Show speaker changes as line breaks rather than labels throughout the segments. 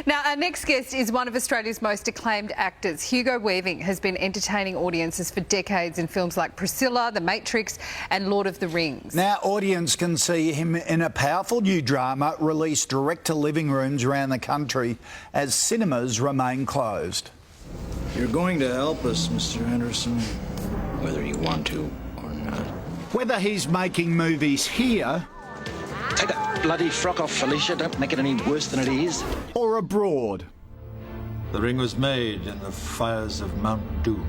Now, our next guest is one of Australia's most acclaimed actors. Hugo Weaving has been entertaining audiences for decades in films like Priscilla, The Matrix and Lord of the Rings.
Now, audience can see him in a powerful new drama released direct to living rooms around the country as cinemas remain closed.
You're going to help us, Mr. Anderson, whether you want to or not.
Whether he's making movies here...
Take that bloody frock off, Felicia. Don't make it any worse than it is.
...or abroad.
The ring was made in the fires of Mount Doom.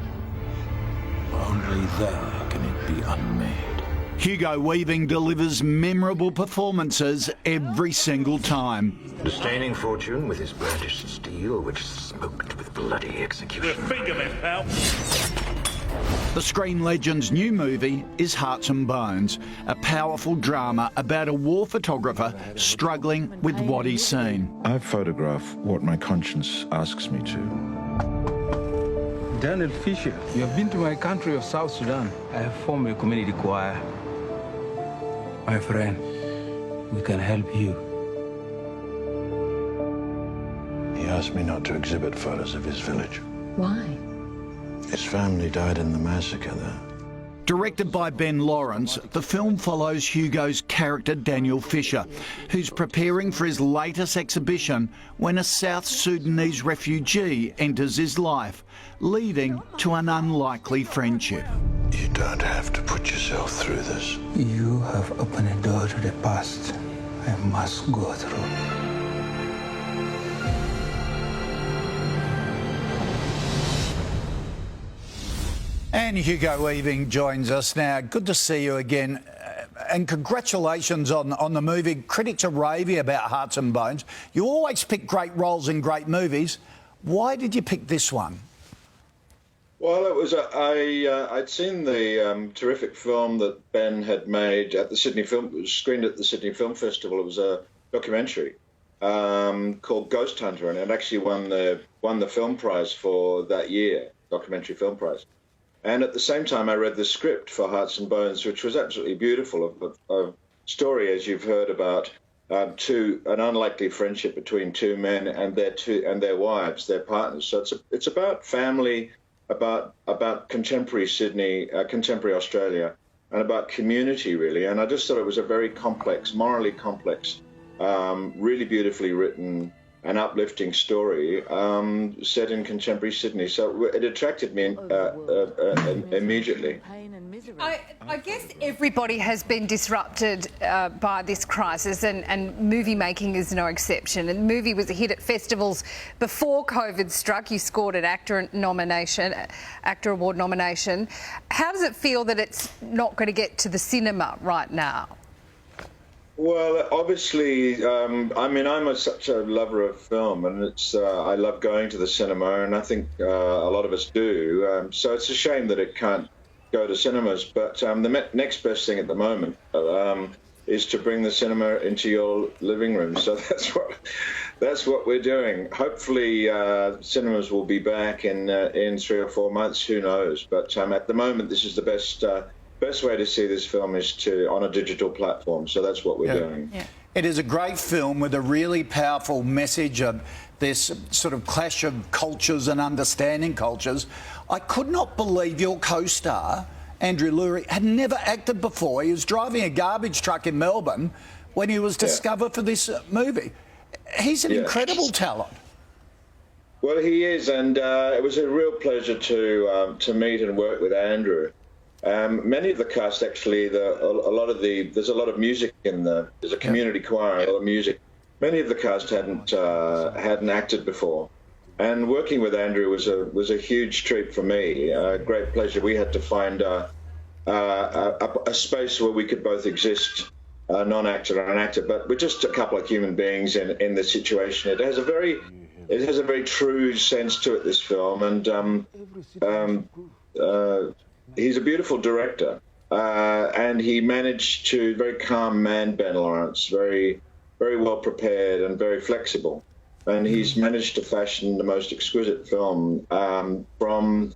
Only there can it be unmade.
Hugo Weaving delivers memorable performances every single time.
Disdaining fortune with his brandished steel, which smoked with bloody execution.
Finger me, pal.
The Screen legend's new movie is Hearts and Bones, a powerful drama about a war photographer struggling with what he's seen.
I photograph what my conscience asks me to.
Daniel Fisher, you have been to my country of South Sudan. I have formed a community choir. My friend, we can help you.
He asked me not to exhibit photos of his village.
Why?
His family died in the massacre there.
Directed by Ben Lawrence, the film follows Hugo's character Daniel Fisher, who's preparing for his latest exhibition when a South Sudanese refugee enters his life, leading to an unlikely friendship.
You don't have to put yourself through this.
You have opened a door to the past I must go through.
And Hugo Weaving joins us now. Good to see you again. And congratulations on the movie. Critics are raving about Hearts and Bones. You always pick great roles in great movies. Why did you pick this one?
Well, it was I'd seen the terrific film that Ben had made at the Sydney Film. It was screened at the Sydney Film Festival. It was a documentary called Ghost Hunter, and it actually won the film prize for that year, documentary film prize. And at the same time, I read the script for Hearts and Bones, which was absolutely beautiful. A story, as you've heard, about an unlikely friendship between two men and their wives, their partners. So it's about family, about contemporary Sydney, contemporary Australia, and about community, really. And I just thought it was a very complex, morally complex, really beautifully written, an uplifting story set in contemporary Sydney. So it attracted me immediately.
I guess everybody has been disrupted by this crisis, and movie making is no exception. And the movie was a hit at festivals before COVID struck. You scored an Actor Award nomination. How does it feel that it's not going to get to the cinema right now?
Well, obviously, I mean, I'm such a lover of film, and I love going to the cinema, and I think a lot of us do. So it's a shame that it can't go to cinemas. But the next best thing at the moment is to bring the cinema into your living room. So that's what we're doing. Hopefully, cinemas will be back in 3 or 4 months. Who knows? But at the moment, this is the best way to see this film is on a digital platform, so that's what we're doing.
Yeah.
It is a great film with a really powerful message of this sort of clash of cultures and understanding cultures. I could not believe your co-star, Andrew Lurie, had never acted before. He was driving a garbage truck in Melbourne when he was discovered for this movie. He's an incredible talent.
Well, he is, and it was a real pleasure to meet and work with Andrew. Many of the cast, actually, there's a lot of music there's a community choir, a lot of music. Many of the cast hadn't acted before, and working with Andrew was a huge treat for me. Great pleasure. We had to find a space where we could both exist, non-actor and an actor, but we're just a couple of human beings in this situation. It has a very true sense to it, this film, and he's a beautiful director, and he managed to, very calm man, Ben Lawrence, very, very well prepared and very flexible. And he's managed to fashion the most exquisite film from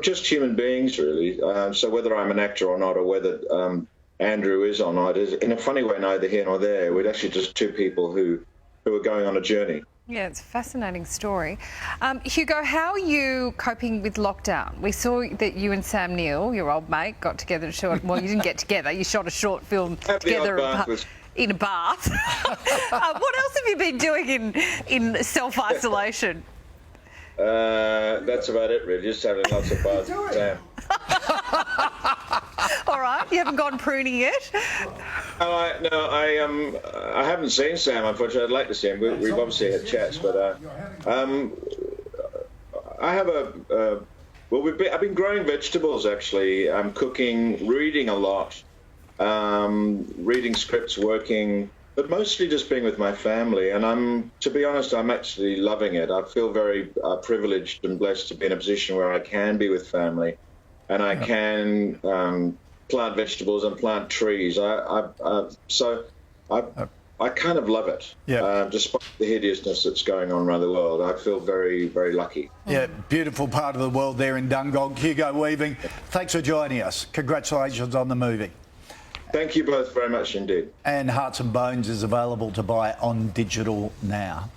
just human beings, really. So whether I'm an actor or not, or whether Andrew is or not, is in a funny way neither here nor there. We're actually just two people who are going on a journey.
Yeah, it's a fascinating story. Hugo, how are you coping with lockdown? We saw that you and Sam Neill, your old mate, got together to shot. Well, you didn't get together. You shot a short film together in a bath. What else have you been doing in self-isolation?
That's about it, really. Just having lots of baths with Sam.
All right, you haven't gone pruning yet?
I haven't seen Sam, unfortunately. I'd like to see him. We've obviously had chats, but I have I've been growing vegetables, actually. I'm cooking, reading a lot, reading scripts, working, but mostly just being with my family. And to be honest, I'm actually loving it. I feel very privileged and blessed to be in a position where I can be with family, and I can plant vegetables and plant trees. So I kind of love it.
Yeah.
Despite the hideousness that's going on around the world, I feel very, very lucky.
Yeah, beautiful part of the world there in Dungog. Hugo Weaving, thanks for joining us. Congratulations on the movie.
Thank you both very much indeed.
And Hearts and Bones is available to buy on digital now.